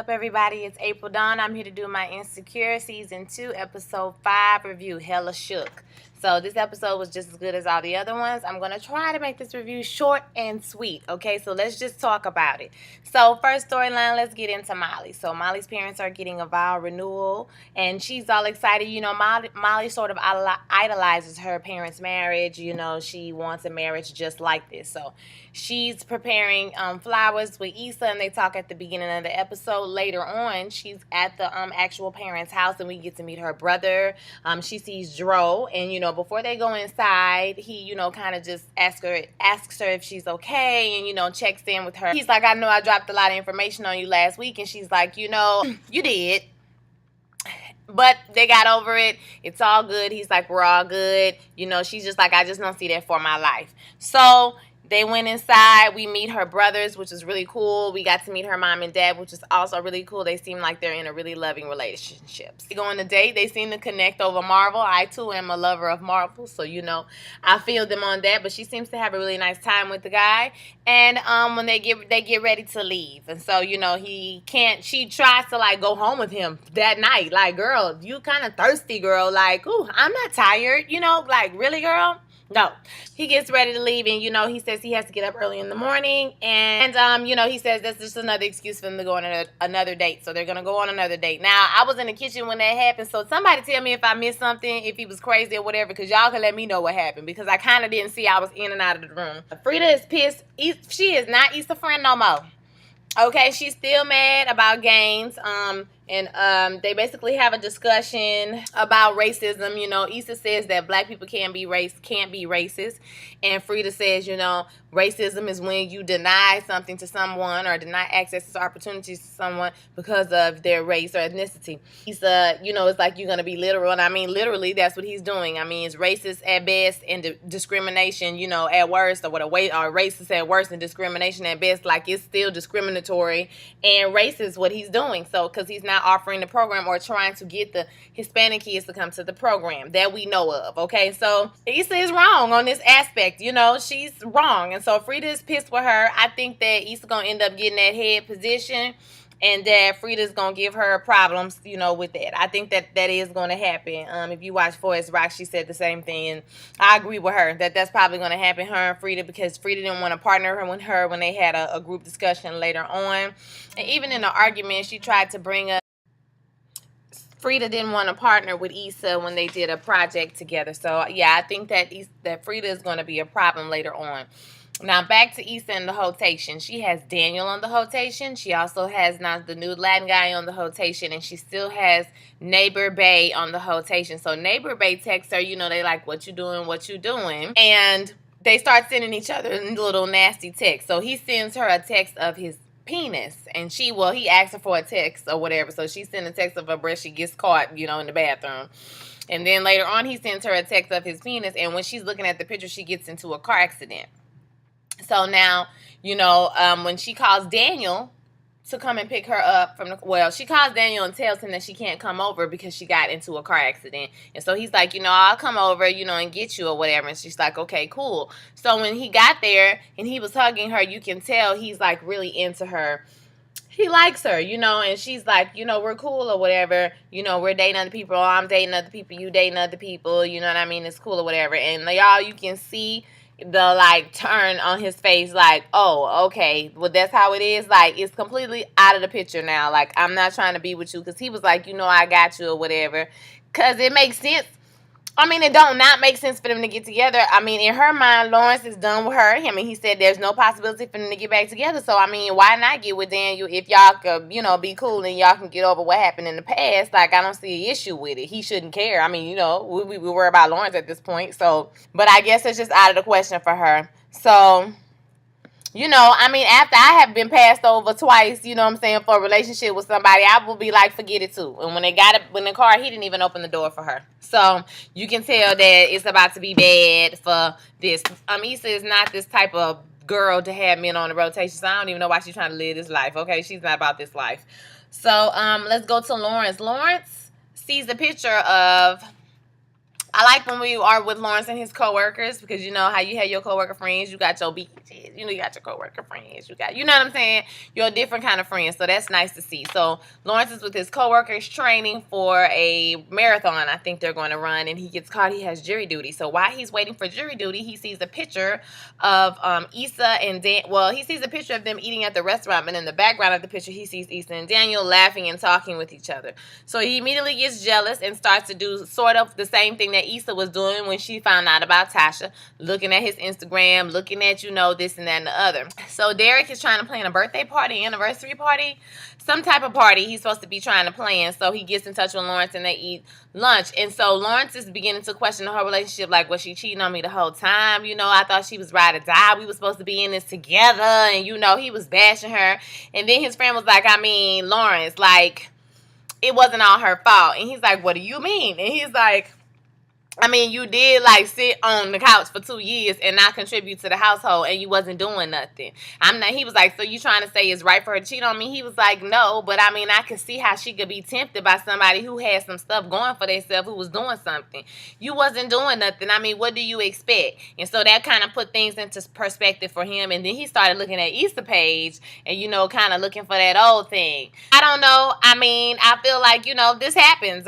Up, everybody? It's April Dawn. I'm here to do my Insecure Season 2, Episode 5 review, Hella Shook. So this episode was just as good as all the other ones. I'm going to try to make this review short and sweet, okay? So let's just talk about it. So first storyline, let's get into Molly. So Molly's parents are getting a vow renewal, and she's all excited. Molly sort of idolizes her parents' marriage. She wants a marriage just like this. So she's preparing flowers with Issa, and they talk at the beginning of the episode. Later on, she's at the actual parents' house, and we get to meet her brother. She sees Dro, and before they go inside, he kind of just asks her if she's okay, and checks in with her. He's like, I know I dropped a lot of information on you last week, and she's like, you did. But they got over it. It's all good. He's like, we're all good. She's just like, I just don't see that for my life. So they went inside. We meet her brothers, which is really cool. We got to meet her mom and dad, which is also really cool. They seem like they're in a really loving relationship. They go on a date. They seem to connect over Marvel. I, too, am a lover of Marvel, so, I feel them on that. But she seems to have a really nice time with the guy. And when they get ready to leave. And so, he can't, she tries to, like, go home with him that night. Like, girl, you kind of thirsty, girl. Like, ooh, I'm not tired. Like, really, girl? No. He gets ready to leave, and, he says he has to get up early in the morning. And he says that's just another excuse for them to go on another date. So they're going to go on another date. Now, I was in the kitchen when that happened, so somebody tell me if I missed something, if he was crazy or whatever, because y'all can let me know what happened, because I kind of didn't see. I was in and out of the room. Frida is pissed. She is not Issa friend no more. Okay, she's still mad about Gaines. And they basically have a discussion about racism. Issa says that black people can't be racist. And Frida says, racism is when you deny something to someone or deny access to opportunities to someone because of their race or ethnicity. Issa, it's like you're going to be literal. And I mean, literally, that's what he's doing. I mean, it's racist at best and discrimination, at worst, or racist at worst and discrimination at best. Like, it's still discriminatory and racist what he's doing. So, because he's not offering the program or trying to get the Hispanic kids to come to the program that we know of. Okay, so Issa is wrong on this aspect. She's wrong, and so Frida is pissed with her. I think that Issa gonna end up getting that head position, and that Frida's gonna give her problems, with that. I think that is gonna happen. If you watch Forest Rock, she said the same thing, and I agree with her that that's probably gonna happen, her and Frida, because Frida didn't want to partner with her when they had a group discussion later on. And even in the argument, she tried to bring up Frida didn't want to partner with Issa when they did a project together. So, yeah, I think that Frida is going to be a problem later on. Now, back to Issa and the Hotation. She has Daniel on the Hotation. She also has now the new Latin guy on the Hotation. And she still has Neighbor Bay on the Hotation. So, Neighbor Bay texts her, they like, what you doing? And they start sending each other little nasty texts. So, he sends her a text of his penis, and he asked her for a text or whatever, so she sent a text of her breast. She gets caught, in the bathroom, and then later on he sends her a text of his penis, and when she's looking at the picture, she gets into a car accident. So now, when she calls Daniel to come and pick her up she calls Daniel and tells him that she can't come over because she got into a car accident. And so he's like, I'll come over, and get you or whatever. And she's like, okay, cool. So when he got there and he was hugging her, you can tell he's like really into her. He likes her, and she's like, we're cool or whatever. We're dating other people, or I'm dating other people, you dating other people, you know what I mean? It's cool or whatever. And y'all, you can see the like turn on his face, like, oh, okay, well, that's how it is. Like, it's completely out of the picture now. Like, I'm not trying to be with you, because he was like, I got you or whatever, because it makes sense. I mean, it don't not make sense for them to get together. I mean, in her mind, Lawrence is done with her. I mean, he said there's no possibility for them to get back together. So, I mean, why not get with Daniel if y'all could, be cool and y'all can get over what happened in the past? Like, I don't see an issue with it. He shouldn't care. I mean, we worry about Lawrence at this point. So, but I guess it's just out of the question for her. So, I mean, after I have been passed over twice, for a relationship with somebody, I will be like, forget it too. And when they got it in the car, he didn't even open the door for her. So you can tell that it's about to be bad for this. Issa is not this type of girl to have men on the rotation, so I don't even know why she's trying to live this life. Okay, she's not about this life. So let's go to Lawrence. Lawrence sees a picture of I like when we are with Lawrence and his coworkers, because you know how you have your coworker friends, you got your BFFs, you got your coworker friends, you know what I'm saying? You're a different kind of friend, so that's nice to see. So Lawrence is with his coworkers training for a marathon. I think they're going to run, and he gets caught. He has jury duty. So while he's waiting for jury duty, he sees a picture of Issa and Dan. Well, he sees a picture of them eating at the restaurant, but in the background of the picture, he sees Issa and Daniel laughing and talking with each other. So he immediately gets jealous and starts to do sort of the same thing that Issa was doing when she found out about Tasha, looking at his Instagram, looking at, this and that and the other. So Derek is trying to plan a birthday party, anniversary party, some type of party he's supposed to be trying to plan. So he gets in touch with Lawrence and they eat lunch. And so Lawrence is beginning to question her relationship, like, was she cheating on me the whole time? I thought she was ride or die. We were supposed to be in this together. And, he was bashing her. And then his friend was like, Lawrence, like, it wasn't all her fault. And he's like, what do you mean? And he's like, you did like sit on the couch for 2 years and not contribute to the household, and you wasn't doing nothing. He was like, so you trying to say it's right for her to cheat on me? He was like, no, but I could see how she could be tempted by somebody who had some stuff going for themselves, who was doing something. You wasn't doing nothing. What do you expect? And so that kind of put things into perspective for him. And then he started looking at Issa page and, kind of looking for that old thing. I don't know. I feel like, this happens.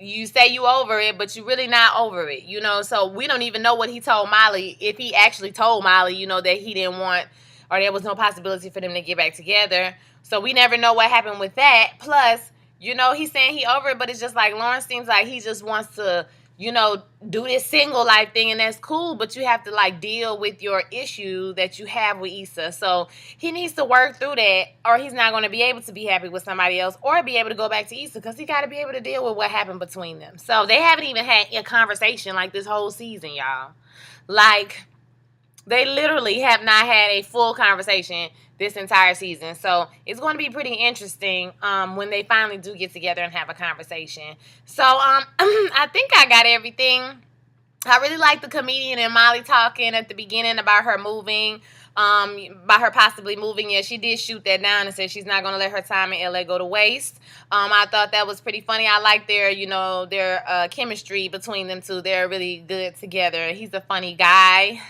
You say you over it, but you really not over it, So we don't even know what he told Molly, if he actually told Molly, that he didn't want, or there was no possibility for them to get back together. So we never know what happened with that. Plus, he's saying he over it, but it's just like Lawrence seems like he just wants to, do this single life thing, and that's cool, but you have to like deal with your issue that you have with Issa. So he needs to work through that, or he's not going to be able to be happy with somebody else or be able to go back to Issa, because he got to be able to deal with what happened between them. So they haven't even had a conversation like this whole season, y'all. Like, they literally have not had a full conversation this entire season. So it's going to be pretty interesting when they finally do get together and have a conversation. So I think I got everything. I really like the comedian and Molly talking at the beginning about her moving, about her possibly moving. Yeah, she did shoot that down and said she's not going to let her time in LA go to waste. I thought that was pretty funny. I like their, their chemistry between them two. They're really good together. He's a funny guy.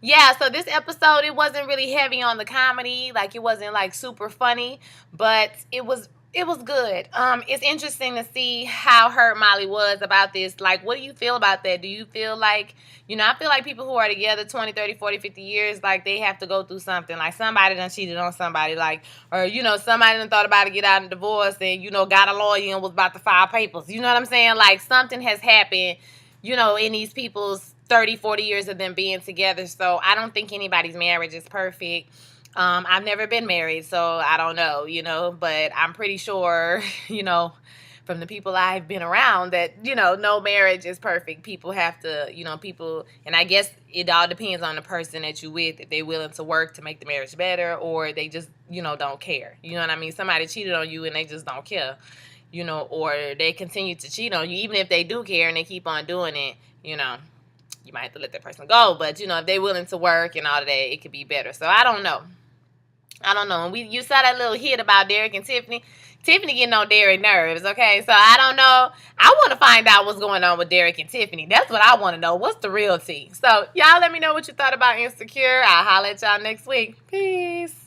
Yeah, so this episode, it wasn't really heavy on the comedy. Like, it wasn't, like, super funny, but it was good. It's interesting to see how hurt Molly was about this. Like, what do you feel about that? Do you feel like, I feel like people who are together 20, 30, 40, 50 years, like, they have to go through something. Like, somebody done cheated on somebody, like, or, somebody done thought about to get out of divorce and, got a lawyer and was about to file papers. You know what I'm saying? Like, something has happened, in these people's 30, 40 years of them being together. So I don't think anybody's marriage is perfect. I've never been married, so I don't know, but I'm pretty sure, from the people I've been around that, no marriage is perfect. People have to, and I guess it all depends on the person that you with, if they're willing to work to make the marriage better, or they just, don't care. You know what I mean? Somebody cheated on you and they just don't care, or they continue to cheat on you, even if they do care and they keep on doing it, you might have to let that person go. But, if they're willing to work and all of that, it could be better. So, I don't know. And you saw that little hit about Derek and Tiffany. Tiffany getting on Derek nerves, okay? So, I don't know. I want to find out what's going on with Derek and Tiffany. That's what I want to know. What's the real tea? So, y'all let me know what you thought about Insecure. I'll holler at y'all next week. Peace.